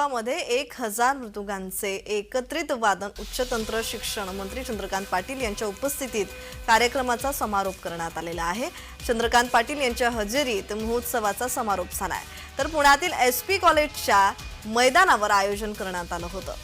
मध्ये 1000 मृदुंगांचे एकत्रित वादन उच्च तंत्र शिक्षण मंत्री चंद्रकांत पाटील यांच्या उपस्थितीत कार्यक्रमाचा समारोप करण्यात आलेला आहे। चंद्रकांत पाटील यांच्या हजेरीत महोत्सवाचा समारोप झालाय। तर पुण्यातील एसपी कॉलेजच्या मैदानावर आयोजन करण्यात आलं होतं।